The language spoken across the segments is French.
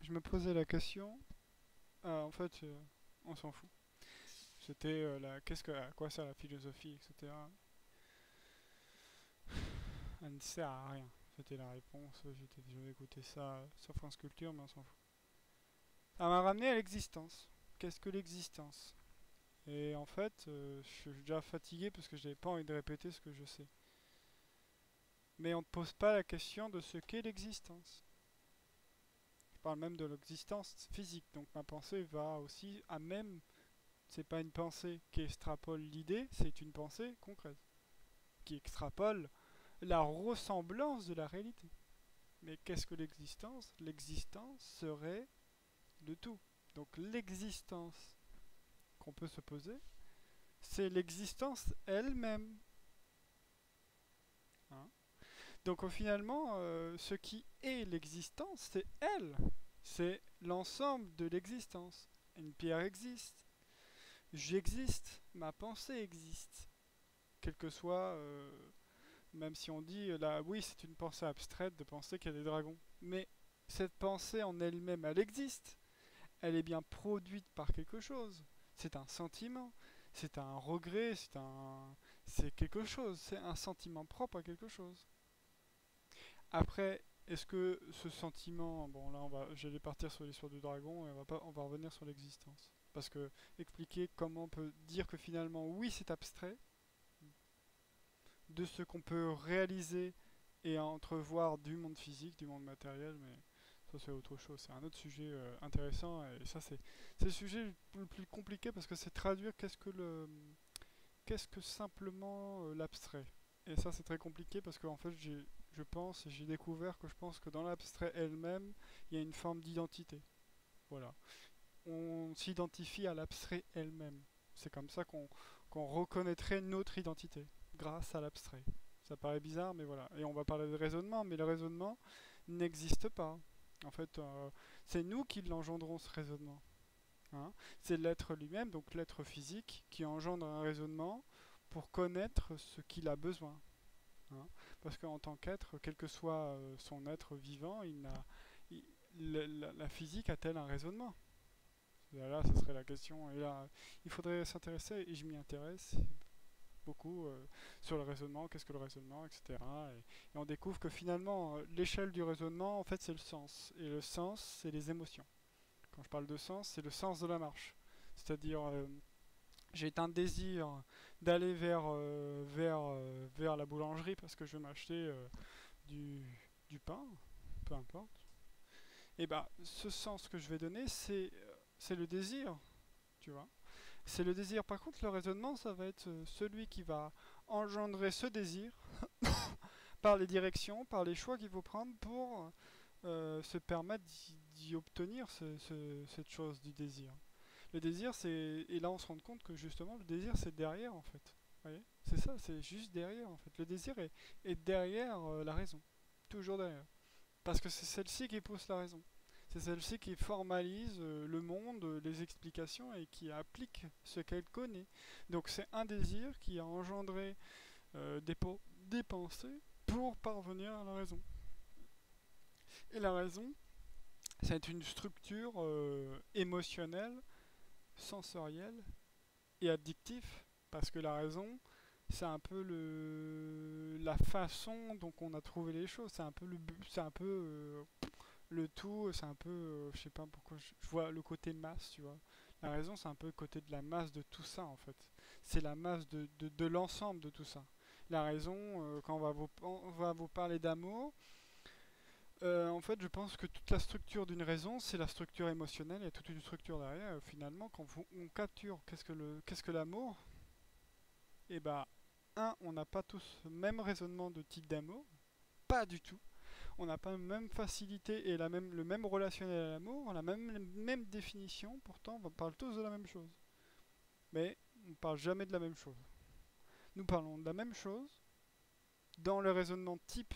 je me posais la question. En fait, on s'en fout. C'était à quoi sert la philosophie, etc. Elle ne sert à rien. C'était la réponse. Je vais écouter ça sur France Culture, mais on s'en fout. Ça m'a ramené à l'existence. Qu'est-ce que l'existence? Et en fait, je suis déjà fatigué parce que je n'avais pas envie de répéter ce que je sais. Mais on ne pose pas la question de ce qu'est l'existence. Je parle même de l'existence physique. Donc ma pensée va aussi à même. C'est pas une pensée qui extrapole l'idée, c'est une pensée concrète qui extrapole la ressemblance de la réalité. Mais qu'est-ce que l'existence? L'existence serait le tout. Donc l'existence qu'on peut se poser, c'est l'existence elle-même. Hein. Donc finalement, ce qui est l'existence, c'est elle. C'est l'ensemble de l'existence. Une pierre existe. J'existe. Ma pensée existe. Quel que soit même si on dit là, oui, c'est une pensée abstraite de penser qu'il y a des dragons. Mais cette pensée en elle-même, elle existe. Elle est bien produite par quelque chose. C'est un sentiment, c'est un regret, c'est quelque chose. C'est un sentiment propre à quelque chose. Après, est-ce que ce sentiment, bon là, j'allais partir sur l'histoire du dragon et on va revenir sur l'existence. Parce que expliquer comment on peut dire que finalement, oui, c'est abstrait, de ce qu'on peut réaliser et entrevoir du monde physique, du monde matériel, mais ça c'est autre chose, c'est un autre sujet intéressant, et ça c'est le sujet le plus compliqué parce que c'est traduire qu'est-ce que simplement l'abstrait. Et ça c'est très compliqué parce qu'en fait je pense et j'ai découvert que je pense que dans l'abstrait elle-même, il y a une forme d'identité. Voilà. On s'identifie à l'abstrait elle-même. C'est comme ça qu'on reconnaîtrait notre identité, grâce à l'abstrait. Ça paraît bizarre, mais voilà. Et on va parler de raisonnement, mais le raisonnement n'existe pas. En fait, c'est nous qui l'engendrons, ce raisonnement. Hein. C'est l'être lui-même, donc l'être physique, qui engendre un raisonnement pour connaître ce qu'il a besoin. Hein. Parce qu'en tant qu'être, quel que soit son être vivant, il- la physique a-t-elle un raisonnement? Là, ce serait la question. Et là, il faudrait s'intéresser, et je m'y intéresse beaucoup, sur le raisonnement, qu'est-ce que le raisonnement, etc. Et on découvre que finalement, l'échelle du raisonnement, en fait, c'est le sens. Et le sens, c'est les émotions. Quand je parle de sens, c'est le sens de la marche. C'est-à-dire, j'ai un désir d'aller vers la boulangerie parce que je vais m'acheter du, du pain, peu importe. Et bah, ce sens que je vais donner, c'est le désir, tu vois. C'est le désir. Par contre, le raisonnement, ça va être celui qui va engendrer ce désir par les directions, par les choix qu'il faut prendre pour se permettre d'y obtenir cette chose du désir. Le désir, c'est... Et là, on se rend compte que justement, le désir, c'est derrière, en fait. Vous voyez? C'est ça, c'est juste derrière, en fait. Le désir est derrière la raison. Toujours derrière. Parce que c'est celle-ci qui pousse la raison. C'est celle-ci qui formalise le monde, les explications et qui applique ce qu'elle connaît. Donc c'est un désir qui a engendré des pensées pour parvenir à la raison. Et la raison, c'est une structure émotionnelle, sensorielle et addictive, parce que la raison, c'est un peu la façon dont on a trouvé les choses. C'est un peu le tout, c'est un peu, je sais pas pourquoi, je vois le côté masse, tu vois. La raison, c'est un peu le côté de la masse de tout ça, en fait. C'est la masse de l'ensemble de tout ça. La raison, quand on va vous parler d'amour, en fait, je pense que toute la structure d'une raison, c'est la structure émotionnelle, il y a toute une structure derrière. Finalement, quand on capture qu'est-ce que l'amour, et bah, on n'a pas tous le même raisonnement de type d'amour, pas du tout. On n'a pas la même facilité et le même relationnel à l'amour, même définition, pourtant on parle tous de la même chose. Mais on ne parle jamais de la même chose. Nous parlons de la même chose dans le raisonnement type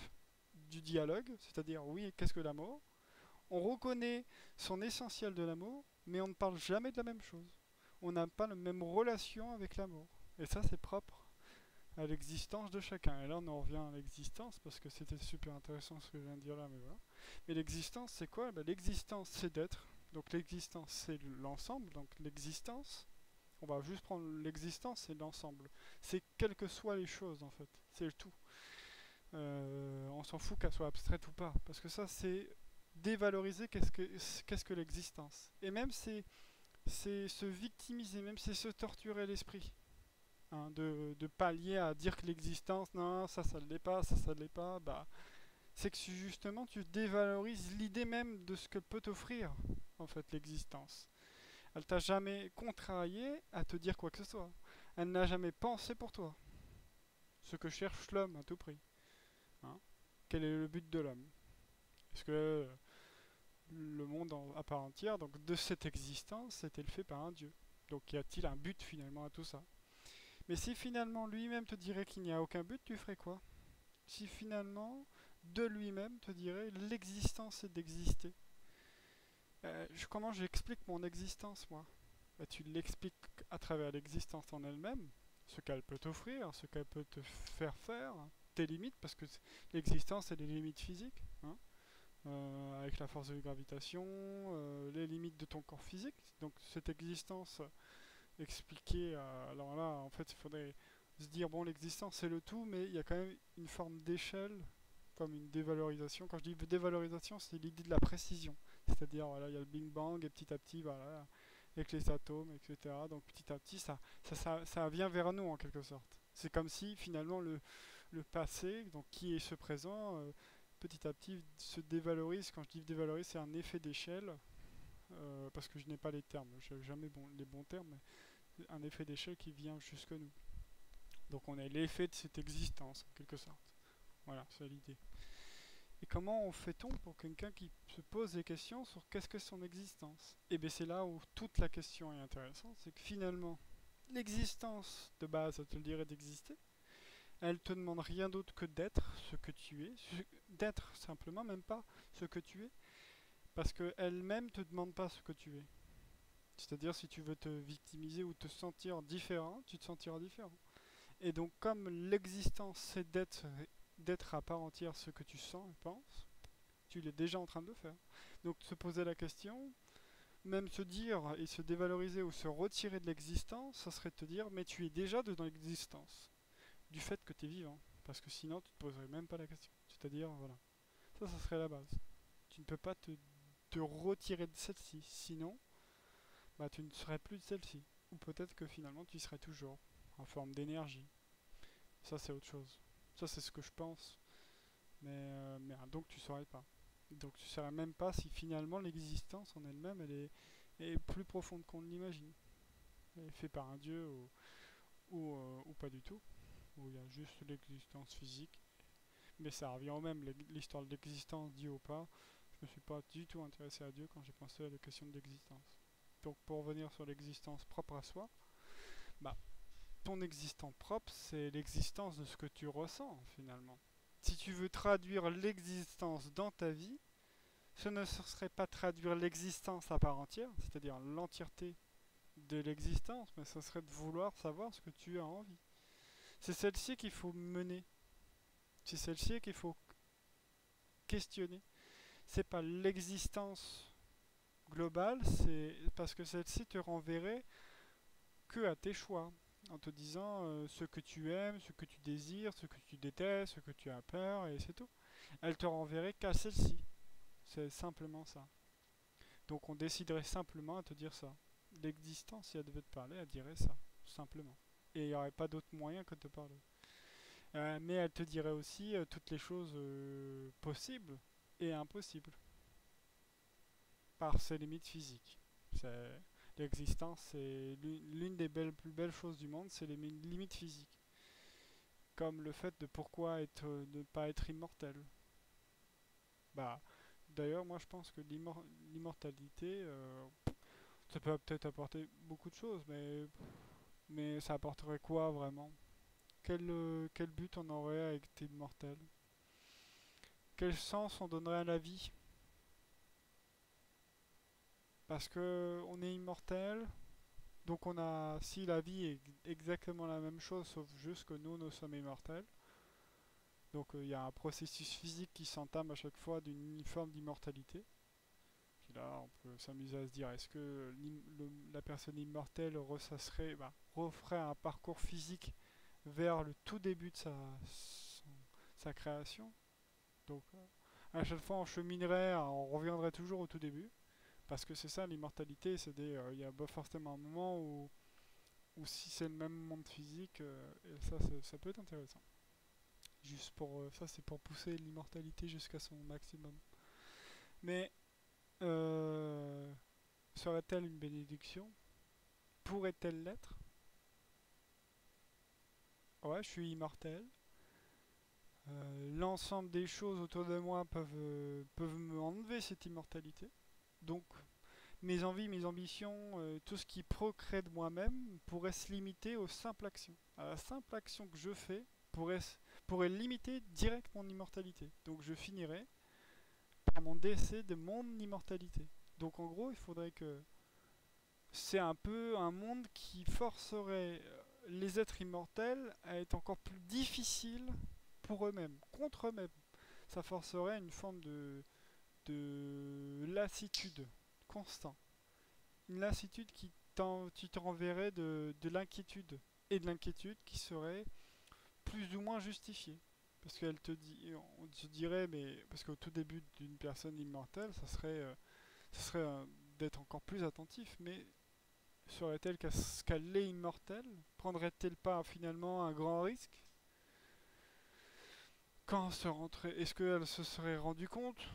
du dialogue, c'est-à-dire oui, qu'est-ce que l'amour? On reconnaît son essentiel de l'amour, mais on ne parle jamais de la même chose. On n'a pas la même relation avec l'amour. Et ça, c'est propre à l'existence de chacun. Et là, on en revient à l'existence, parce que c'était super intéressant ce que je viens de dire là, mais voilà. Mais l'existence, c'est quoi? Ben, l'existence, c'est d'être. Donc l'existence, c'est l'ensemble. Donc l'existence, on va juste prendre l'existence, c'est l'ensemble. C'est quelles que soient les choses, en fait. C'est le tout. On s'en fout qu'elle soit abstraite ou pas. Parce que ça, c'est dévaloriser qu'est-ce que l'existence. Et même, c'est se victimiser, même c'est se torturer l'esprit. Hein, de pallier à dire que l'existence, non, ça ne l'est pas, ça ne l'est pas, bah, c'est que justement tu dévalorises l'idée même de ce que peut t'offrir, en fait, l'existence. Elle t'a jamais contrarié à te dire quoi que ce soit. Elle n'a jamais pensé pour toi. Ce que cherche l'homme à tout prix. Hein. Quel est le but de l'homme? Est-ce que le monde à part entière, donc de cette existence, est-elle fait par un Dieu? Donc y a-t-il un but finalement à tout ça? Mais si finalement lui-même te dirait qu'il n'y a aucun but, tu ferais quoi? Si finalement de lui-même te dirait l'existence c'est d'exister. Comment j'explique mon existence moi? Bah, tu l'expliques à travers l'existence en elle-même, ce qu'elle peut t'offrir, ce qu'elle peut te faire, tes limites, parce que l'existence c'est des limites physiques, hein, avec la force de gravitation, les limites de ton corps physique. Donc cette existence expliquée, alors là en fait il faudrait se dire bon l'existence c'est le tout, mais il y a quand même une forme d'échelle comme une dévalorisation. Quand je dis dévalorisation, c'est l'idée de la précision. C'est-à-dire, voilà, il y a le Big Bang et petit à petit, voilà, avec les atomes, etc. Donc petit à petit, ça vient vers nous en quelque sorte. C'est comme si finalement le passé, donc qui est ce présent, petit à petit se dévalorise. Quand je dis dévalorise, c'est un effet d'échelle, parce que je n'ai pas les termes, je n'ai jamais les bons termes, mais un effet d'échelle qui vient jusque nous. Donc on est l'effet de cette existence en quelque sorte. Voilà, c'est l'idée. Et comment fait-on pour quelqu'un qui se pose des questions sur qu'est-ce que son existence? Et bien c'est là où toute la question est intéressante, c'est que finalement, l'existence de base, elle te le dirait d'exister, elle te demande rien d'autre que d'être ce que tu es, d'être simplement, même pas ce que tu es, parce qu'elle-même te demande pas ce que tu es. C'est-à-dire si tu veux te victimiser ou te sentir différent, tu te sentiras différent. Et donc comme l'existence c'est d'être à part entière ce que tu sens et penses, tu l'es déjà en train de le faire. Donc se poser la question, même se dire et se dévaloriser ou se retirer de l'existence, ça serait de te dire mais tu es déjà dans l'existence, du fait que tu es vivant. Parce que sinon tu te poserais même pas la question. C'est-à-dire, voilà. Ça serait la base. Tu ne peux pas te retirer de celle-ci, sinon bah, tu ne serais plus de celle-ci. Ou peut-être que finalement tu y serais toujours, en forme d'énergie. Ça c'est autre chose. Ça c'est ce que je pense. Mais donc tu ne saurais pas. Donc tu ne saurais même pas si finalement l'existence en elle-même est plus profonde qu'on ne l'imagine. Elle est faite par un dieu ou pas du tout. Où il y a juste l'existence physique. Mais ça revient au même, l'histoire de l'existence, Dieu ou pas. Je me suis pas du tout intéressé à Dieu quand j'ai pensé à la question de l'existence. Donc pour revenir sur l'existence propre à soi, bah, ton existence propre, c'est l'existence de ce que tu ressens finalement. Si tu veux traduire l'existence dans ta vie, ce ne serait pas traduire l'existence à part entière, c'est-à-dire l'entièreté de l'existence, mais ce serait de vouloir savoir ce que tu as envie. C'est celle-ci qu'il faut mener. C'est celle-ci qu'il faut questionner. C'est pas l'existence globale, c'est parce que celle-ci te renverrait que à tes choix, en te disant ce que tu aimes, ce que tu désires, ce que tu détestes, ce que tu as peur, et c'est tout. Elle te renverrait qu'à celle-ci. C'est simplement ça. Donc on déciderait simplement à te dire ça. L'existence, si elle devait te parler, elle dirait ça, simplement. Et il n'y aurait pas d'autre moyen que de te parler. Mais elle te dirait aussi toutes les choses possibles et impossibles par ses limites physiques. L'existence, c'est l'une des plus belles choses du monde, c'est les limites physiques. Comme le fait de pourquoi ne pas être immortel. Bah, d'ailleurs, moi je pense que l'immortalité, ça peut peut-être apporter beaucoup de choses, mais ça apporterait quoi vraiment? Quel but on aurait avec être immortel? Quel sens on donnerait à la vie? Parce que on est immortel, Donc si la vie est exactement la même chose, sauf juste que nous sommes immortels. Donc il y a un processus physique qui s'entame à chaque fois d'une forme d'immortalité. Puis là, on peut s'amuser à se dire, est-ce que la personne immortelle referait un parcours physique vers le tout début de sa création? Donc à chaque fois, on reviendrait toujours au tout début. Parce que c'est ça l'immortalité, il y a forcément un moment où si c'est le même monde physique, et ça peut être intéressant. Juste ça, c'est pour pousser l'immortalité jusqu'à son maximum. Mais euh, serait-elle une bénédiction? Pourrait-elle l'être? Ouais, je suis immortel. L'ensemble des choses autour de moi peuvent me enlever cette immortalité. Donc, mes envies, mes ambitions, tout ce qui procrée de moi-même pourrait se limiter aux simples actions. À la simple action que je fais pourrait limiter direct mon immortalité. Donc je finirais par mon décès de mon immortalité. Donc en gros, il faudrait que c'est un peu un monde qui forcerait les êtres immortels à être encore plus difficiles pour eux-mêmes, contre eux-mêmes. Ça forcerait une forme de lassitude constante. Une lassitude qui te renverrait de l'inquiétude. Et de l'inquiétude qui serait plus ou moins justifiée. Parce qu'elle te dit, on te dirait, mais parce qu'au tout début d'une personne immortelle, ça serait d'être encore plus attentif, mais serait-elle qu'elle est immortelle? Prendrait-elle pas finalement un grand risque? Est-ce qu'elle se serait rendue compte?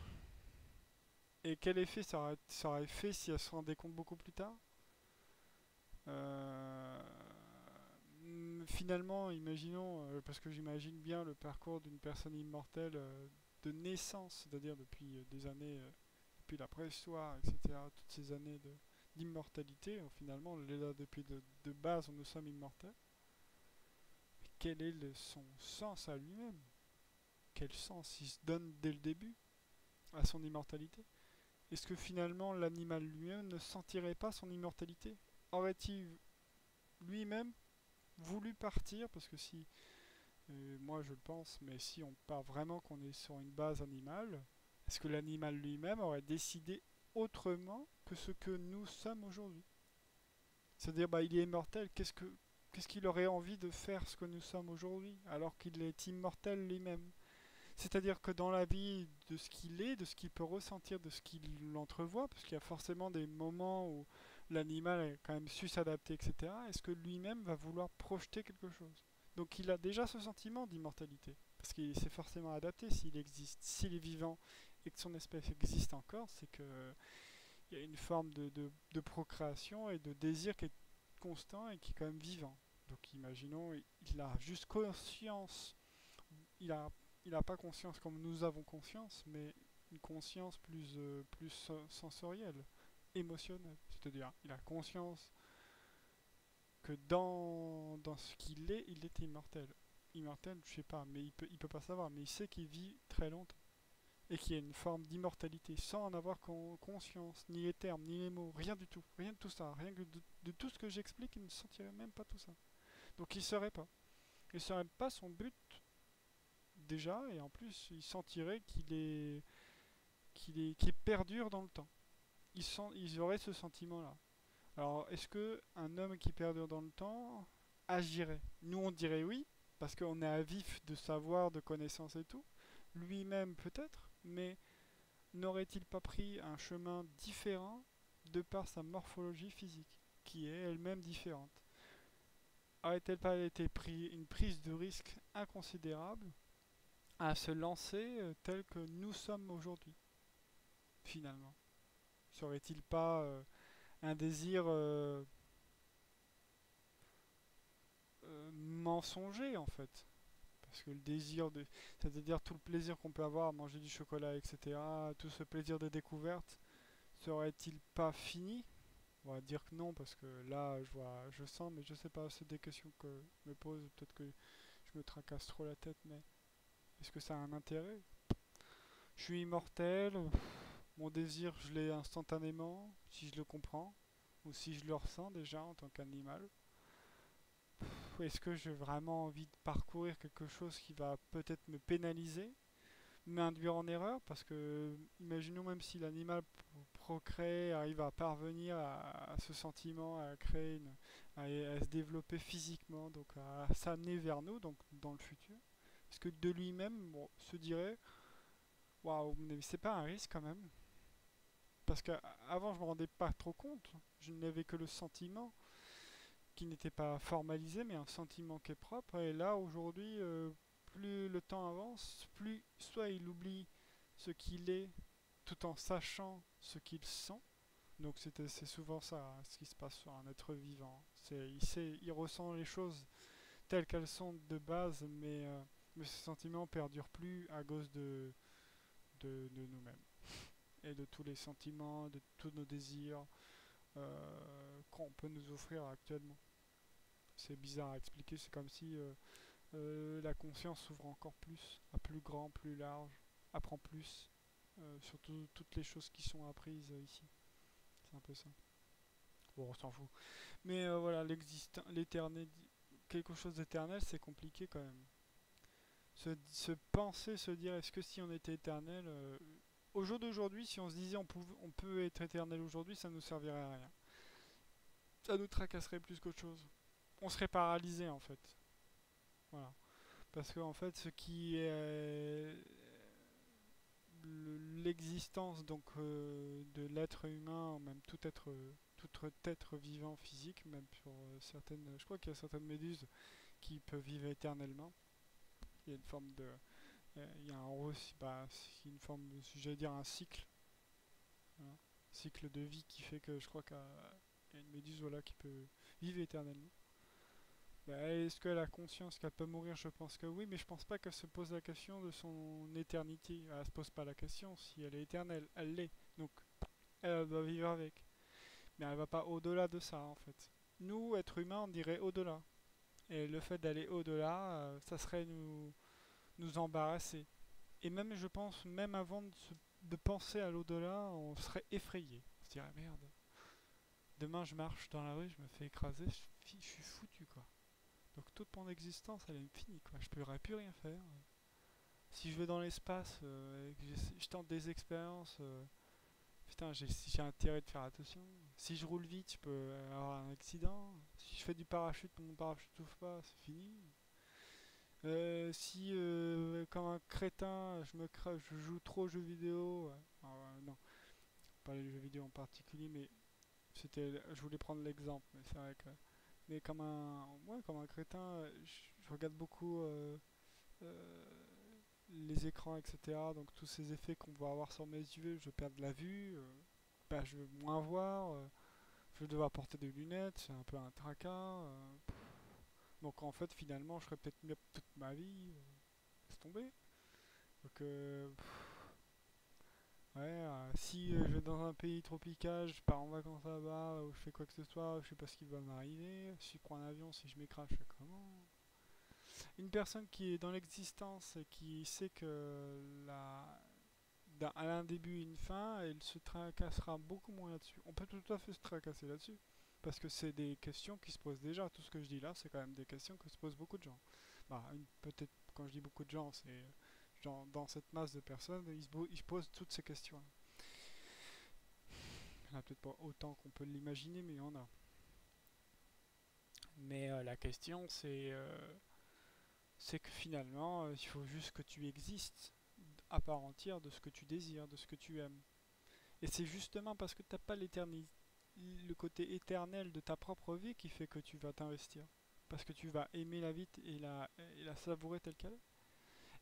Et quel effet ça aurait fait si elle se rendait compte beaucoup plus tard? Euh, Finalement, imaginons, parce que j'imagine bien le parcours d'une personne immortelle de naissance, c'est-à-dire depuis des années, depuis la préhistoire, etc., toutes ces années d'immortalité, finalement, on est là depuis de base, nous sommes immortels. Mais quel est son sens à lui-même? Quel sens il se donne dès le début à son immortalité? Est-ce que finalement l'animal lui-même ne sentirait pas son immortalité? Aurait-il lui-même voulu partir? Parce que si, moi je le pense, mais si on part vraiment qu'on est sur une base animale, est-ce que l'animal lui-même aurait décidé autrement que ce que nous sommes aujourd'hui? C'est-à-dire, bah, il est immortel, qu'est-ce qu'il aurait envie de faire ce que nous sommes aujourd'hui, alors qu'il est immortel lui-même? C'est-à-dire que dans la vie de ce qu'il est, de ce qu'il peut ressentir, de ce qu'il entrevoit, parce qu'il y a forcément des moments où l'animal a quand même su s'adapter, etc., est-ce que lui-même va vouloir projeter quelque chose? Donc il a déjà ce sentiment d'immortalité, parce qu'il s'est forcément adapté s'il existe, s'il est vivant et que son espèce existe encore, c'est que il y a une forme de procréation et de désir qui est constant et qui est quand même vivant. Donc imaginons, il a juste conscience, il a, il n'a pas conscience comme nous avons conscience, mais une conscience plus sensorielle, émotionnelle. C'est-à-dire, il a conscience que dans ce qu'il est, il est immortel. Immortel, je sais pas, mais il peut pas savoir, mais il sait qu'il vit très longtemps et qu'il y a une forme d'immortalité sans en avoir conscience, ni les termes, ni les mots, rien du tout, rien de tout ça, rien que de tout ce que j'explique, il ne sentirait même pas tout ça. Donc il ne saurait pas. Il ne saurait pas son but déjà, et en plus il sentirait qu'il perdure dans le temps. Ils auraient ce sentiment-là. Alors est-ce que un homme qui perdure dans le temps agirait? Nous on dirait oui, parce qu'on est avif de savoir, de connaissances et tout. Lui-même peut-être, mais n'aurait-il pas pris un chemin différent de par sa morphologie physique, qui est elle-même différente? Aurait-elle pas été pris une prise de risque inconsidérable à se lancer tel que nous sommes aujourd'hui, finalement? Serait-il pas un désir mensonger, en fait? Parce que le désir c'est-à-dire tout le plaisir qu'on peut avoir à manger du chocolat, etc., tout ce plaisir de découverte, serait-il pas fini? On va dire que non, parce que là, je sens, mais je sais pas, c'est des questions que je me pose, peut-être que je me tracasse trop la tête, mais est-ce que ça a un intérêt? Je suis immortel, mon désir, je l'ai instantanément, si je le comprends. ou si je le ressens déjà en tant qu'animal. Est-ce que j'ai vraiment envie de parcourir quelque chose qui va peut-être me pénaliser, m'induire en erreur? Parce que, imaginons même si l'animal procrée, arrive à parvenir à ce sentiment, à créer à se développer physiquement, donc à s'amener vers nous, donc dans le futur. Est-ce que de lui-même, bon, se dirait, waouh, mais c'est pas un risque quand même? Parce qu'avant, je me rendais pas trop compte. Je n'avais que le sentiment qui n'était pas formalisé, mais un sentiment qui est propre. Et là, aujourd'hui, plus le temps avance, plus soit il oublie ce qu'il est, tout en sachant ce qu'il sent. Donc c'est souvent ça, hein, ce qui se passe sur un être vivant. Il ressent les choses telles qu'elles sont de base, mais ce sentiment perdure plus à cause de nous-mêmes et de tous les sentiments, de tous nos désirs qu'on peut nous offrir actuellement. C'est bizarre à expliquer, c'est comme si la conscience s'ouvre encore plus, à plus grand, plus large, apprend plus, surtout toutes les choses qui sont apprises ici. C'est un peu ça. Bon, on s'en fout. Mais voilà, l'éternel, quelque chose d'éternel, c'est compliqué quand même. Se penser, se dire, est-ce que si on était éternel, au jour d'aujourd'hui, si on se disait on peut être éternel aujourd'hui, ça ne nous servirait à rien. Ça nous tracasserait plus qu'autre chose. On serait paralysé en fait. Voilà. Parce qu'en fait, ce qui est l'existence donc de l'être humain, même tout être vivant physique, même sur certaines, je crois qu'il y a certaines méduses qui peuvent vivre éternellement. Il y a une forme de, il y a un bah, c'est une forme, j'allais dire un cycle, voilà. Cycle de vie qui fait que je crois qu'il y a une méduse voilà qui peut vivre éternellement. Bah, est-ce qu'elle a conscience qu'elle peut mourir? Je pense que oui, mais je pense pas qu'elle se pose la question de son éternité. Elle se pose pas la question si elle est éternelle. Elle l'est. Donc, elle doit vivre avec. Mais elle va pas au-delà de ça, en fait. Nous, êtres humains, on dirait au-delà. Et le fait d'aller au-delà, ça serait nous embarrasser. Et même, je pense, même avant de penser à l'au-delà, on serait effrayé. On se dirait, merde, demain je marche dans la rue, je me fais écraser, je suis foutu, quoi. Donc toute mon existence, elle est finie, quoi. Je pourrais plus rien faire. Si je vais dans l'espace et que je tente des expériences, putain, j'ai intérêt de faire attention. Si je roule vite, je peux avoir un accident. Si je fais du parachute, mon parachute s'ouvre pas, c'est fini. Si, comme un crétin, je joue trop aux jeux vidéo, non, pas les jeux vidéo en particulier, mais je voulais prendre l'exemple, mais c'est vrai que, mais comme un crétin, je regarde beaucoup euh, les écrans, etc. Donc tous ces effets qu'on va avoir sur mes yeux, je perds de la vue, bah, je vais moins voir, je vais devoir porter des lunettes, c'est un peu un tracas. Donc en fait, finalement, je serais peut-être mieux toute ma vie, laisse tomber. Donc, ouais, si je vais dans un pays tropical, je pars en vacances là-bas, ou je fais quoi que ce soit, je sais pas ce qui va m'arriver. Si je prends un avion, si je m'écrase, je fais comment? Une personne qui est dans l'existence et qui sait que elle a un début et une fin, elle se tracassera beaucoup moins là-dessus. On peut tout à fait se tracasser là-dessus. Parce que c'est des questions qui se posent déjà. Tout ce que je dis là, c'est quand même des questions que se posent beaucoup de gens. Bah, peut-être quand je dis beaucoup de gens, c'est genre dans cette masse de personnes, ils se posent toutes ces questions. Il n'y en a peut-être pas autant qu'on peut l'imaginer, mais il y en a. Mais la question, c'est que finalement, il faut juste que tu existes à part entière de ce que tu désires, de ce que tu aimes. Et c'est justement parce que tu n'as pas le côté éternel de ta propre vie qui fait que tu vas t'investir. Parce que tu vas aimer la vie et la savourer telle qu'elle est.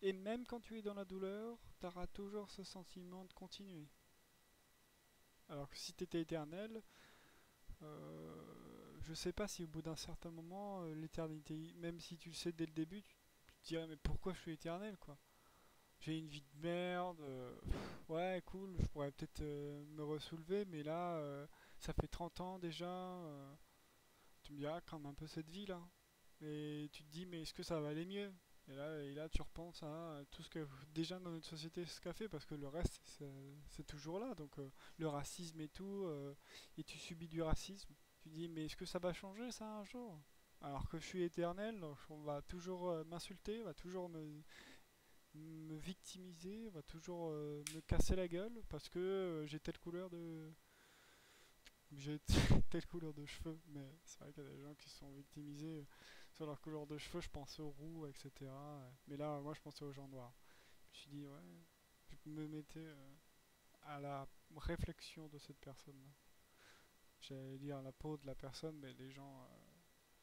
Et même quand tu es dans la douleur, tu auras toujours ce sentiment de continuer. Alors que si tu étais éternel, je sais pas si au bout d'un certain moment, l'éternité, même si tu le sais dès le début, tu te dirais mais pourquoi je suis éternel quoi? J'ai une vie de merde, ouais cool, je pourrais peut-être me ressoulever, mais là ça fait 30 ans déjà, tu me diras quand même un peu cette vie là. Et tu te dis mais est-ce que ça va aller mieux? Et là, tu repenses à tout ce que déjà dans notre société ce qu'a fait, parce que le reste, c'est toujours là. Donc le racisme et tout, et tu subis du racisme. Tu dis, mais est-ce que ça va changer ça un jour? Alors que je suis éternel, donc on va toujours m'insulter, on va toujours me victimiser, on va toujours me casser la gueule parce que j'ai telle couleur de cheveux. Mais c'est vrai qu'il y a des gens qui sont victimisés sur leur couleur de cheveux. Je pense aux roux, etc. Mais là, moi, je pensais aux gens noirs. Je me suis dit, ouais, je me mettais à la réflexion de cette personne-là. J'allais dire la peau de la personne, mais les gens,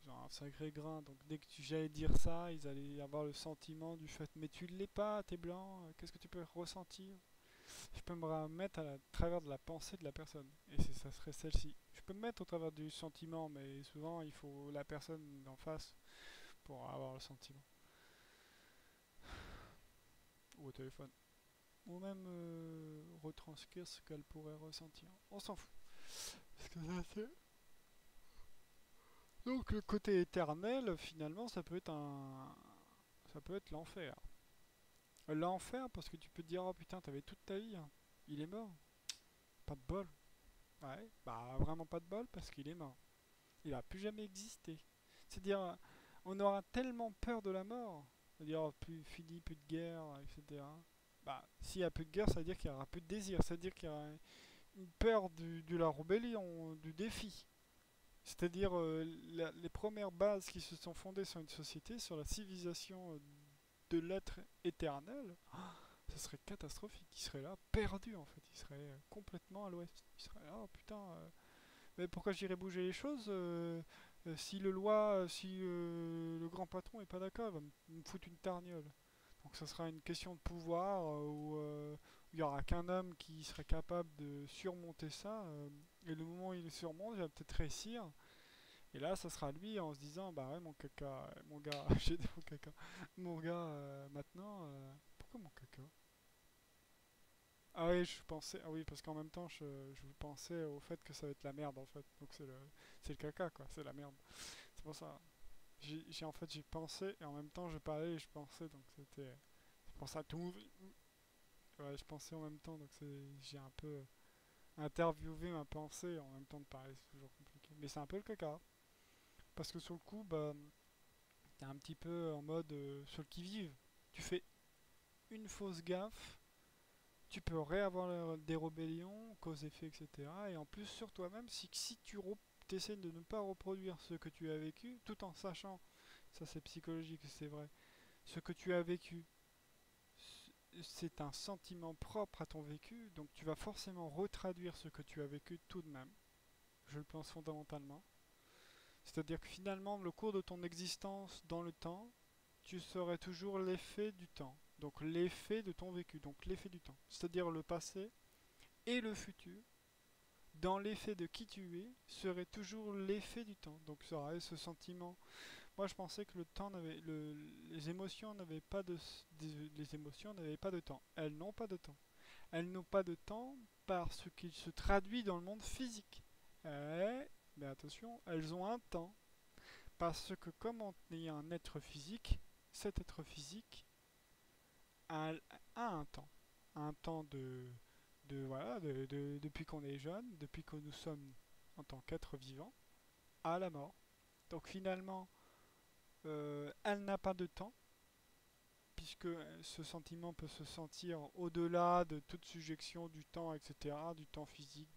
ils ont un sacré grain. Donc dès que j'allais dire ça, ils allaient avoir le sentiment du fait, mais tu l'es pas, t'es blanc, qu'est-ce que tu peux ressentir? Je peux me remettre à travers de la pensée de la personne. Et ça serait celle-ci. Je peux me mettre au travers du sentiment, mais souvent il faut la personne d'en face pour avoir le sentiment. Ou au téléphone. Ou même retranscrire ce qu'elle pourrait ressentir. On s'en fout. Parce que ça c'est. Donc le côté éternel, finalement, ça peut être l'enfer. L'enfer parce que tu peux te dire, oh putain, t'avais toute ta vie, hein. Il est mort. Pas de bol. Ouais, bah vraiment pas de bol parce qu'il est mort. Il va plus jamais exister. C'est-à-dire, on aura tellement peur de la mort. C'est-à-dire, oh, plus fini, plus de guerre, etc. Bah, s'il y a plus de guerre, ça veut dire qu'il y aura plus de désir. Ça veut dire qu'il y aura une peur de la rébellion, du défi. C'est-à-dire, les premières bases qui se sont fondées sur une société, sur la civilisation de l'être éternel, ça serait catastrophique. Il serait là, perdu en fait. Il serait complètement à l'ouest. Il serait là, oh putain, mais pourquoi j'irais bouger les choses si le grand patron est pas d'accord, il va me foutre une tarniole. Donc ça sera une question de pouvoir où il n'y aura qu'un homme qui serait capable de surmonter ça. Et le moment où il le surmonte, il va peut-être réussir. Et là, ça sera lui en se disant, bah ouais, mon caca, mon gars, j'ai dit mon caca, mon gars, maintenant, pourquoi mon caca? Ah oui, je pensais, ah oui, parce qu'en même temps, je pensais au fait que ça va être la merde en fait. Donc c'est le caca quoi, c'est la merde. C'est pour ça. En fait, j'ai pensé et en même temps, je parlais et je pensais, donc c'est pour ça tout. Ouais, je pensais en même temps, donc j'ai un peu interviewé ma pensée en même temps de parler, c'est toujours compliqué. Mais c'est un peu le caca, parce que sur le coup, bah, t'es un petit peu en mode sur le qui-vive. Tu fais une fausse gaffe, tu peux réavoir des rébellions, cause-effet, etc. Et en plus sur toi-même, si tu essaies de ne pas reproduire ce que tu as vécu, tout en sachant, ça c'est psychologique, c'est vrai, ce que tu as vécu, c'est un sentiment propre à ton vécu, donc tu vas forcément retraduire ce que tu as vécu tout de même, je le pense fondamentalement. C'est-à-dire que finalement, le cours de ton existence dans le temps, tu serais toujours l'effet du temps. Donc l'effet de ton vécu, donc l'effet du temps. C'est-à-dire le passé et le futur, dans l'effet de qui tu es, serait toujours l'effet du temps. Donc ça aurait ce sentiment. Moi je pensais que le temps n'avait, les émotions n'avaient pas les émotions n'avaient pas de temps. Elles n'ont pas de temps. Elles n'ont pas de temps parce qu'il se traduit dans le monde physique. Mais attention, elles ont un temps. Parce que comme on est un être physique, cet être physique a, a un temps. Un temps voilà, depuis qu'on est jeune, depuis que nous sommes en tant qu'être vivant, à la mort. Donc finalement, elle n'a pas de temps, puisque ce sentiment peut se sentir au-delà de toute subjection du temps, etc., du temps physique,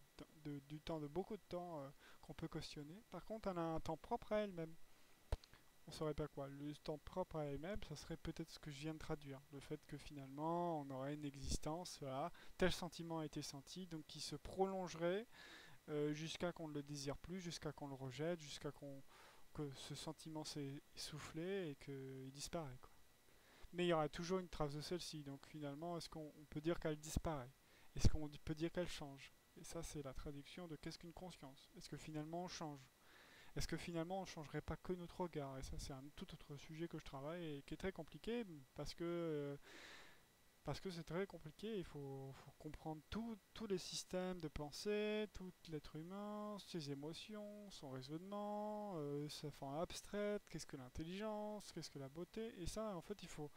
du temps de beaucoup de temps qu'on peut questionner. Par contre, elle a un temps propre à elle-même. On saurait pas quoi. Le temps propre à elle-même, ça serait peut-être ce que je viens de traduire. Le fait que finalement, on aurait une existence, voilà, tel sentiment a été senti, donc qui se prolongerait jusqu'à qu'on ne le désire plus, jusqu'à qu'on le rejette, que ce sentiment s'est essoufflé et qu'il disparaît, quoi. Mais il y aura toujours une trace de celle-ci, donc finalement, est-ce qu'on peut dire qu'elle disparaît? Est-ce qu'on peut dire qu'elle change? Et ça, c'est la traduction de qu'est-ce qu'une conscience? Est-ce que finalement on change? Est-ce que finalement on ne changerait pas que notre regard? Et ça, c'est un tout autre sujet que je travaille et qui est très compliqué parce que Parce que c'est très compliqué, faut comprendre tous les systèmes de pensée, tout l'être humain, ses émotions, son raisonnement, sa forme abstraite, qu'est-ce que l'intelligence, qu'est-ce que la beauté, et ça, en fait, il faut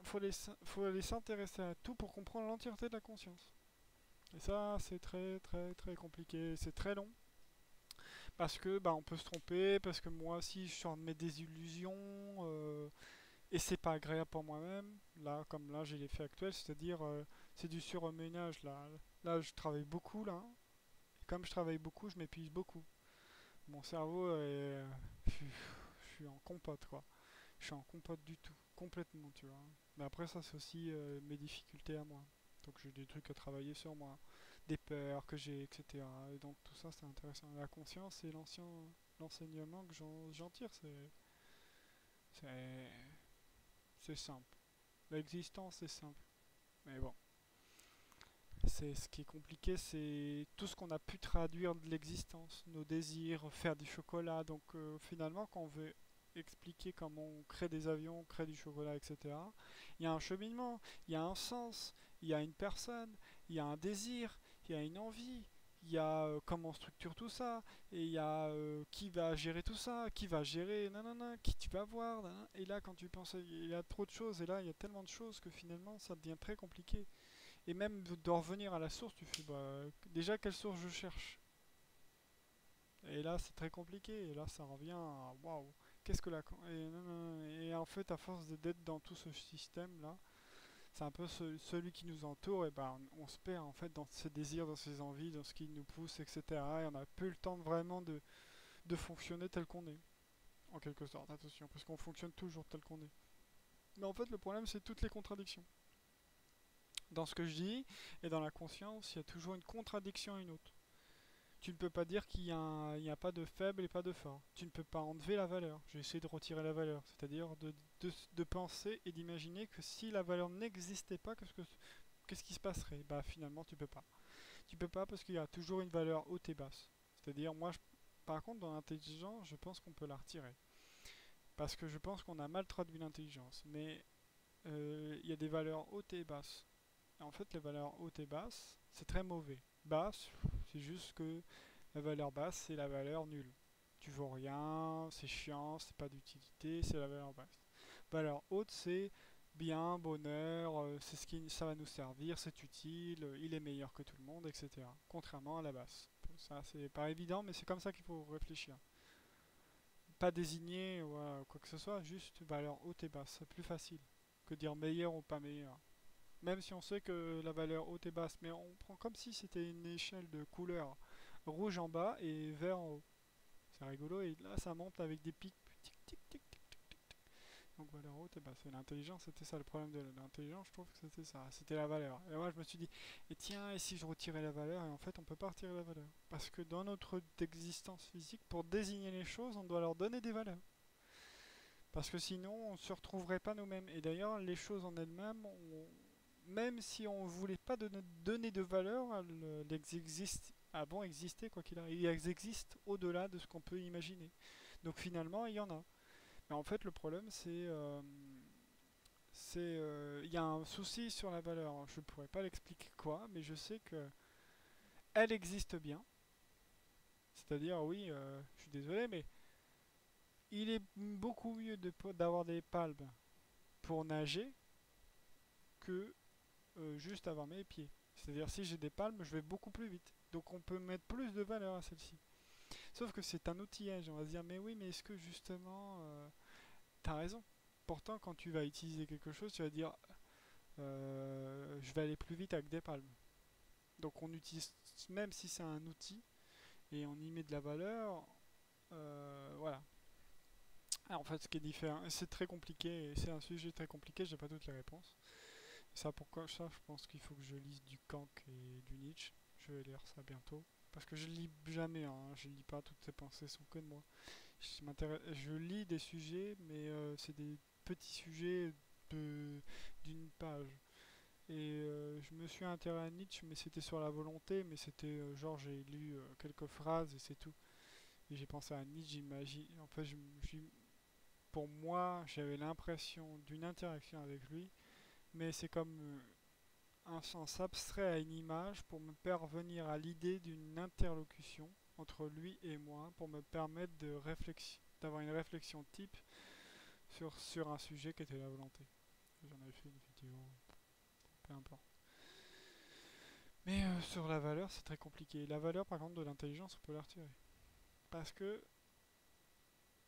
faut aller s'intéresser à tout pour comprendre l'entièreté de la conscience. Et ça, c'est très très très compliqué, c'est très long, parce que bah, on peut se tromper, parce que moi aussi, je sors de mes désillusions, et c'est pas agréable pour moi-même. Là, comme là, j'ai l'effet actuel, c'est-à-dire c'est du surmenage là. Là, je travaille beaucoup là. Et comme je travaille beaucoup, je m'épuise beaucoup. Mon cerveau est, je suis en compote quoi. Je suis en compote du tout, complètement, tu vois. Mais après ça, c'est aussi mes difficultés à moi. Donc j'ai des trucs à travailler sur moi, des peurs que j'ai, etc. Et donc tout ça, c'est intéressant. La conscience, c'est l'enseignement que j'en tire. C'est, c'est simple. L'existence est simple. Mais bon, c'est ce qui est compliqué, c'est tout ce qu'on a pu traduire de l'existence, nos désirs, faire du chocolat. Donc finalement, quand on veut expliquer comment on crée des avions, on crée du chocolat, etc., il y a un cheminement, il y a un sens, il y a une personne, il y a un désir, il y a une envie. Il y a comment on structure tout ça, et il y a qui va gérer tout ça, qui va gérer, nanana, qui tu vas voir, nanana. Et là, quand tu penses, il y a trop de choses, et là, il y a tellement de choses que finalement, ça devient très compliqué. Et même de revenir à la source, tu fais bah, déjà quelle source je cherche. Et là c'est très compliqué. Et là ça revient à waouh, qu'est-ce que la. Et, non, non, non. Et en fait, à force d'être dans tout ce système là, c'est un peu celui qui nous entoure. Et ben on se perd en fait dans ses désirs, dans ses envies, dans ce qui nous pousse, etc. Et on n'a plus le temps vraiment de fonctionner tel qu'on est. En quelque sorte, attention, parce qu'on fonctionne toujours tel qu'on est. Mais en fait, le problème, c'est toutes les contradictions. Dans ce que je dis et dans la conscience, il y a toujours une contradiction à une autre. Tu ne peux pas dire qu'il n'y a pas de faible et pas de fort. Tu ne peux pas enlever la valeur. J'ai essayé de retirer la valeur, c'est-à-dire de penser et d'imaginer que si la valeur n'existait pas, qu'est-ce qui se passerait? Bah finalement tu peux pas. Tu peux pas parce qu'il y a toujours une valeur haute et basse. C'est-à-dire par contre dans l'intelligence, je pense qu'on peut la retirer. Parce que je pense qu'on a mal traduit l'intelligence. Mais il y a des valeurs hautes et basses. Et en fait, les valeurs hautes et basses, c'est très mauvais. Basse, c'est juste que la valeur basse, c'est la valeur nulle. Tu vaux rien, c'est chiant, c'est pas d'utilité, c'est la valeur basse. Valeur haute, c'est bien, bonheur, c'est ça va nous servir, c'est utile, il est meilleur que tout le monde, etc. Contrairement à la basse. Ça, c'est pas évident, mais c'est comme ça qu'il faut réfléchir. Pas désigner quoi que ce soit, juste valeur haute et basse. C'est plus facile que dire meilleur ou pas meilleur. Même si on sait que la valeur haute est basse, mais on prend comme si c'était une échelle de couleurs. Rouge en bas et vert en haut. C'est rigolo, et là ça monte avec des pics. Tic, tic, tic, tic, tic, tic. Donc valeur haute et basse. Et l'intelligence, c'était ça le problème de l'intelligence, je trouve que c'était ça. C'était la valeur. Et moi je me suis dit, et tiens, et si je retirais la valeur? Et en fait, on peut pas retirer la valeur. Parce que dans notre existence physique, pour désigner les choses, on doit leur donner des valeurs. Parce que sinon, on ne se retrouverait pas nous-mêmes. Et d'ailleurs, les choses en elles-mêmes, même si on ne voulait pas donner de valeur, elles existent, bon exister quoi qu'il arrive. Elles existent au-delà de ce qu'on peut imaginer. Donc finalement, il y en a. Mais en fait, le problème, il y a un souci sur la valeur. Je ne pourrais pas l'expliquer quoi, mais je sais que elle existe bien. C'est-à-dire, oui, je suis désolé, mais il est beaucoup mieux d'avoir des palmes pour nager que juste avoir mes pieds. C'est-à-dire si j'ai des palmes, je vais beaucoup plus vite. Donc on peut mettre plus de valeur à celle-ci. Sauf que c'est un outillage. On va se dire, mais oui, mais est-ce que justement, t'as raison. Pourtant, quand tu vas utiliser quelque chose, tu vas dire, je vais aller plus vite avec des palmes. Donc on utilise, même si c'est un outil, et on y met de la valeur, voilà. Alors, en fait, ce qui est différent, c'est très compliqué, et c'est un sujet très compliqué, j'ai pas toutes les réponses. Ça, pourquoi ça, je pense qu'il faut que je lise du Kant et du Nietzsche. Je vais lire ça bientôt. Parce que je lis jamais, hein, je lis pas, toutes ces pensées sont que de moi. Je lis des sujets, mais c'est des petits sujets de d'une page. Et je me suis intéressé à Nietzsche, mais c'était sur la volonté, mais c'était genre j'ai lu quelques phrases et c'est tout. Et j'ai pensé à Nietzsche, j'imagine. En fait, pour moi, j'avais l'impression d'une interaction avec lui mais c'est comme un sens abstrait à une image pour me parvenir à l'idée d'une interlocution entre lui et moi, pour me permettre d'avoir une réflexion type sur un sujet qui était la volonté. J'en avais fait une vidéo, peu importe. Mais sur la valeur, c'est très compliqué. La valeur, par contre, de l'intelligence, on peut la retirer. Parce que,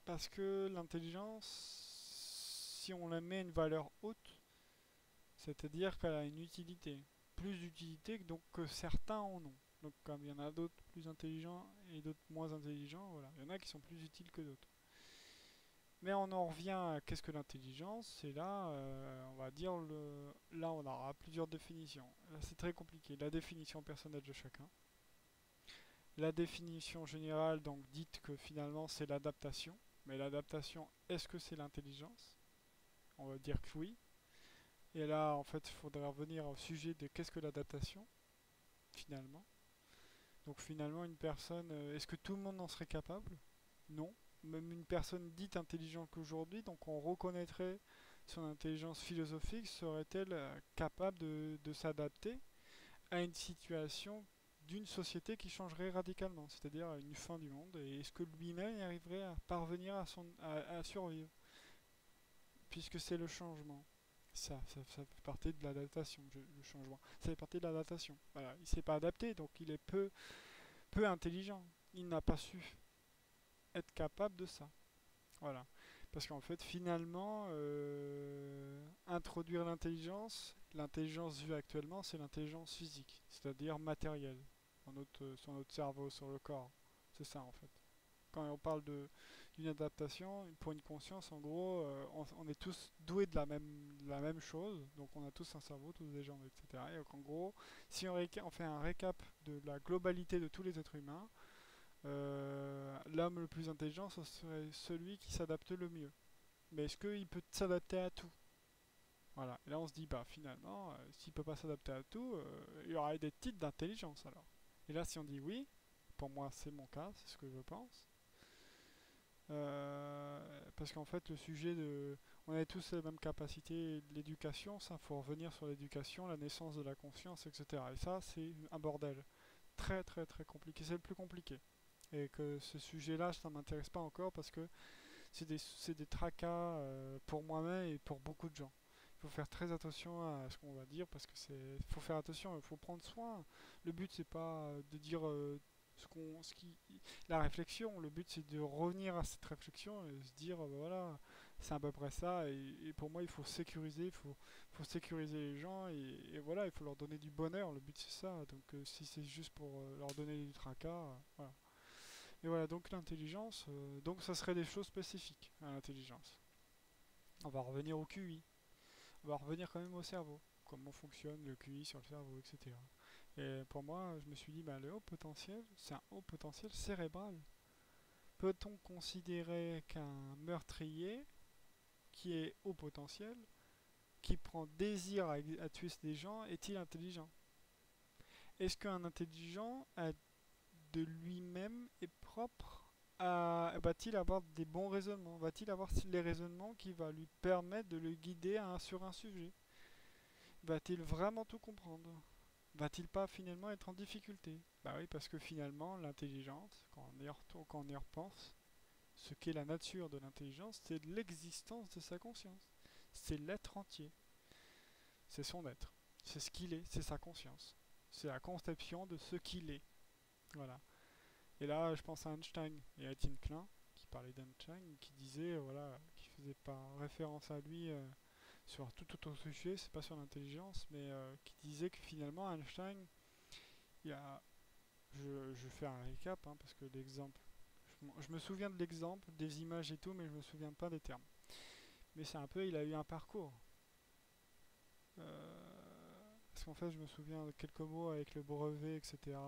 parce que l'intelligence, si on la met à une valeur haute, c'est-à-dire qu'elle a une utilité. Plus d'utilité que certains en ont. Donc comme il y en a d'autres plus intelligents et d'autres moins intelligents, voilà. Il y en a qui sont plus utiles que d'autres. Mais on en revient à qu'est-ce que l'intelligence, et là, on va dire, là on aura plusieurs définitions. Là c'est très compliqué. La définition personnelle de chacun. La définition générale, donc dite que finalement c'est l'adaptation. Mais l'adaptation, est-ce que c'est l'intelligence? On va dire que oui. Et là, en fait, il faudrait revenir au sujet de qu'est-ce que l'adaptation, finalement. Donc finalement, une personne, est-ce que tout le monde en serait capable? Non. Même une personne dite intelligente qu'aujourd'hui, donc on reconnaîtrait son intelligence philosophique, serait-elle capable de s'adapter à une situation d'une société qui changerait radicalement, c'est-à-dire à une fin du monde, et est-ce que lui-même y arriverait à parvenir à survivre, puisque c'est le changement. Ça fait partie de l'adaptation, le changement. Ça fait partie de l'adaptation. Voilà. Il ne s'est pas adapté, donc il est peu intelligent. Il n'a pas su être capable de ça. Voilà. Parce qu'en fait, finalement, introduire l'intelligence vue actuellement, c'est l'intelligence physique, c'est-à-dire matérielle, sur notre cerveau, sur le corps. C'est ça en fait. Quand on parle d'une adaptation, pour une conscience, en gros, on est tous doués de la même chose, donc on a tous un cerveau, tous des jambes, etc. Et donc en gros, si on fait un récap de la globalité de tous les êtres humains, l'homme le plus intelligent, ce serait celui qui s'adapte le mieux. Mais est-ce qu'il peut s'adapter à tout? Voilà. Et là, on se dit, bah finalement, s'il peut pas s'adapter à tout, il y aurait des titres d'intelligence alors. Et là, si on dit oui, pour moi, c'est mon cas, c'est ce que je pense. Parce qu'en fait, le sujet de. On a tous les mêmes capacités, l'éducation, ça, faut revenir sur l'éducation, la naissance de la conscience, etc. Et ça, c'est un bordel. Très, très, très compliqué. C'est le plus compliqué. Et que ce sujet-là, ça m'intéresse pas encore parce que c'est des tracas pour moi-même et pour beaucoup de gens. Il faut faire très attention à ce qu'on va dire parce que c'est. Il faut faire attention, il faut prendre soin. Le but, c'est pas de dire la réflexion. Le but, c'est de revenir à cette réflexion et se dire, voilà, c'est à peu près ça. Et pour moi, il faut sécuriser, faut sécuriser les gens et voilà, il faut leur donner du bonheur. Le but, c'est ça. Donc, si c'est juste pour leur donner du tracas, voilà. Et voilà, donc l'intelligence, donc ça serait des choses spécifiques à l'intelligence. On va revenir au QI, on va revenir quand même au cerveau, comment fonctionne le QI sur le cerveau, etc. Et pour moi, je me suis dit, bah, le haut potentiel, c'est un haut potentiel cérébral. Peut-on considérer qu'un meurtrier qui est haut potentiel, qui prend désir à tuer des gens, est-il intelligent? Est-ce qu'un intelligent a de lui-même est propre va-t-il avoir des bons raisonnements? Va-t-il avoir les raisonnements qui va lui permettre de le guider sur un sujet? Va-t-il vraiment tout comprendre? Va-t-il pas finalement être en difficulté? Bah oui, parce que finalement, l'intelligence, quand on y repense, ce qu'est la nature de l'intelligence, c'est l'existence de sa conscience. C'est l'être entier. C'est son être. C'est ce qu'il est, c'est sa conscience. C'est la conception de ce qu'il est. Voilà. Et là, je pense à Einstein et à Étienne Klein, qui parlait d'Einstein, qui disait, voilà, qui faisait pas référence à lui sur tout autre sujet, c'est pas sur l'intelligence, mais qui disait que finalement Einstein, il y a, je fais un récap, hein, parce que l'exemple, je me souviens de l'exemple, des images et tout, mais je me souviens pas des termes. Mais c'est un peu, il a eu un parcours. Parce qu'en fait, je me souviens de quelques mots avec le brevet, etc.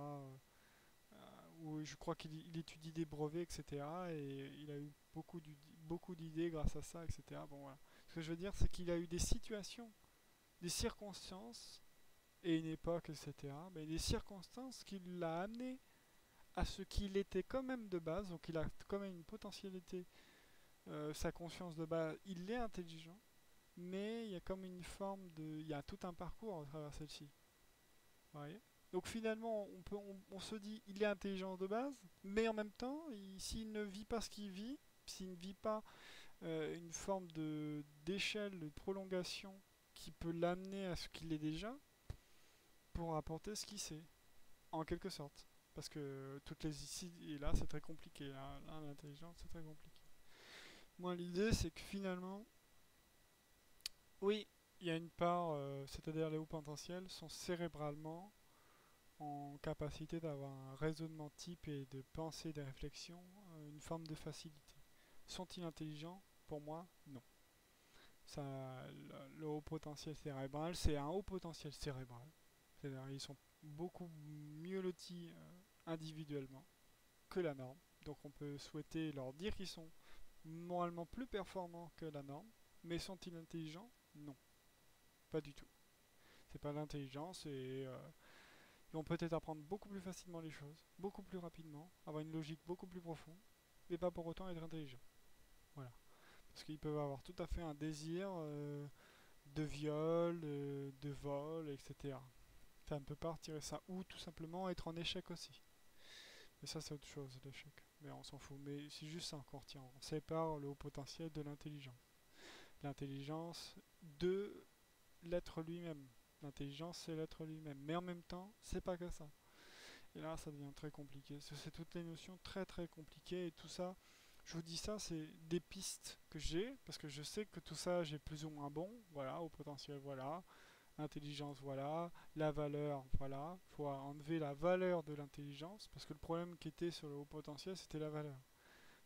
Où je crois qu'il étudie des brevets, etc. Et il a eu beaucoup d'idées grâce à ça, etc. Bon, voilà. Ce que je veux dire, c'est qu'il a eu des situations, des circonstances, et une époque, etc. Mais des circonstances qui l'ont amené à ce qu'il était quand même de base. Donc il a quand même une potentialité, sa conscience de base, il est intelligent, mais il y a comme une forme de... Il y a tout un parcours à travers celle-ci. Vous voyez? Donc finalement, on se dit, il est intelligent de base, mais en même temps, s'il ne vit pas ce qu'il vit, s'il ne vit pas une forme d'échelle, de prolongation qui peut l'amener à ce qu'il est déjà, pour apporter ce qu'il sait, en quelque sorte. Parce que toutes les ici et là, c'est très compliqué. Là, l'intelligence, c'est très compliqué. Moi, l'idée, c'est que finalement, oui, il y a une part, c'est-à-dire les hauts potentiels, sont cérébralement en capacité d'avoir un raisonnement type et de penser des réflexions, une forme de facilité. Sont-ils intelligents? Pour moi, non. Ça, le haut potentiel cérébral, c'est un haut potentiel cérébral. C'est-à-dire ils sont beaucoup mieux lotis individuellement que la norme. Donc on peut souhaiter leur dire qu'ils sont moralement plus performants que la norme, mais sont-ils intelligents? Non, pas du tout. C'est pas l'intelligence et ils vont peut-être apprendre beaucoup plus facilement les choses, beaucoup plus rapidement, avoir une logique beaucoup plus profonde, mais pas pour autant être intelligents. Voilà. Parce qu'ils peuvent avoir tout à fait un désir de viol, de vol, etc. Ça ne peut pas retirer ça. Ou tout simplement être en échec aussi. Mais ça, c'est autre chose, l'échec. Mais on s'en fout. Mais c'est juste ça qu'on retient. On sépare le haut potentiel de l'intelligence. L'intelligence de l'être lui-même. L'intelligence, c'est l'être lui-même. Mais en même temps, c'est pas que ça. Et là, ça devient très compliqué. C'est toutes les notions très très compliquées. Et tout ça, je vous dis ça, c'est des pistes que j'ai. Parce que je sais que tout ça, j'ai plus ou moins bon. Voilà, au potentiel, voilà. Intelligence, voilà. La valeur, voilà. Il faut enlever la valeur de l'intelligence. Parce que le problème qui était sur le haut potentiel, c'était la valeur.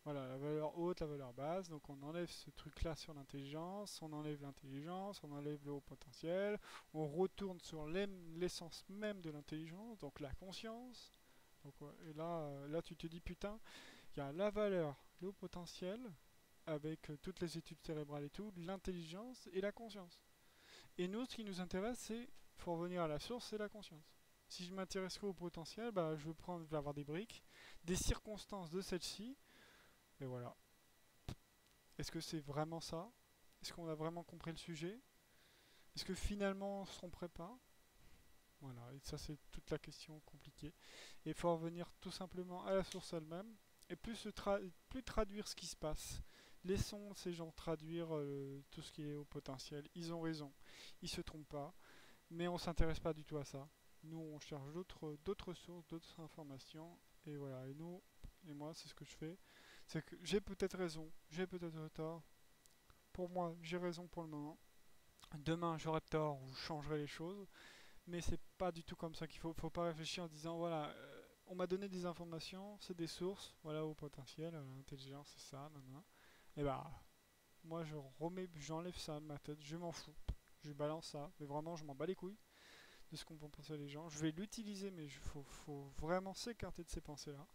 Voilà, la valeur haute, la valeur basse. Donc on enlève ce truc-là sur l'intelligence, on enlève l'intelligence, on enlève le haut potentiel, on retourne sur l'essence même de l'intelligence, donc la conscience. Donc, ouais, et là, là, tu te dis, putain, il y a la valeur, le haut potentiel, avec toutes les études cérébrales et tout, l'intelligence et la conscience. Et nous, ce qui nous intéresse, c'est, faut revenir à la source, c'est la conscience. Si je m'intéresse qu'au potentiel, bah, je vais avoir des briques, des circonstances de celle-ci, et voilà. Est-ce que c'est vraiment ça? Est-ce qu'on a vraiment compris le sujet? Est-ce que finalement on se tromperait pas? Voilà, et ça c'est toute la question compliquée. Et il faut revenir tout simplement à la source elle-même et plus traduire ce qui se passe. Laissons ces gens traduire tout ce qui est au potentiel. Ils ont raison, ils se trompent pas, mais on s'intéresse pas du tout à ça. Nous on cherche d'autres sources, d'autres informations, et voilà. Et nous, et moi c'est ce que je fais, c'est que j'ai peut-être raison, j'ai peut-être tort. Pour moi, j'ai raison pour le moment. Demain, j'aurai tort ou je changerai les choses. Mais c'est pas du tout comme ça qu'il faut. Faut pas réfléchir en disant voilà, on m'a donné des informations, c'est des sources, voilà au potentiel, l'intelligence, c'est ça, nanana. Et bah, moi j'enlève ça de ma tête, je m'en fous. Je balance ça, mais vraiment, je m'en bats les couilles de ce qu'on vont penser les gens. Je vais l'utiliser, mais faut vraiment s'écarter de ces pensées-là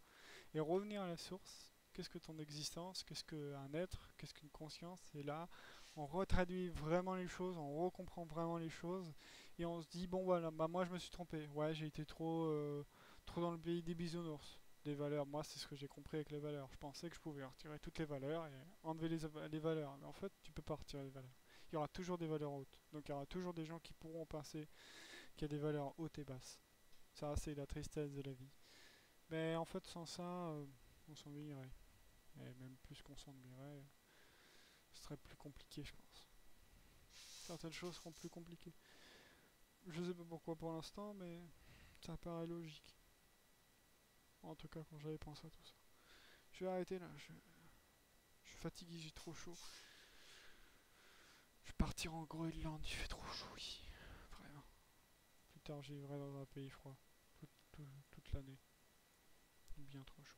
et revenir à la source. Qu'est-ce que ton existence? Qu'est-ce qu'un être? Qu'est-ce qu'une conscience? Et là, on retraduit vraiment les choses, on recomprend vraiment les choses, et on se dit bon voilà, bah moi je me suis trompé. Ouais, j'ai été trop dans le pays des bisounours. Des valeurs, moi c'est ce que j'ai compris avec les valeurs. Je pensais que je pouvais retirer toutes les valeurs et enlever les valeurs. Mais en fait, tu peux pas retirer les valeurs. Il y aura toujours des valeurs hautes. Donc il y aura toujours des gens qui pourront penser qu'il y a des valeurs hautes et basses. Ça, c'est la tristesse de la vie. Mais en fait, sans ça, on s'ennuierait. Et même plus qu'on s'ennuierait, ce serait plus compliqué, je pense. Certaines choses seront plus compliquées. Je sais pas pourquoi pour l'instant, mais ça paraît logique. En tout cas, quand j'avais pensé à tout ça. Je vais arrêter là, je suis fatigué, j'ai trop chaud. Je vais partir en Groenland, il fait trop chaud ici. Vraiment. Plus tard, j'y vivrai dans un pays froid. Toute l'année. Bien trop chaud.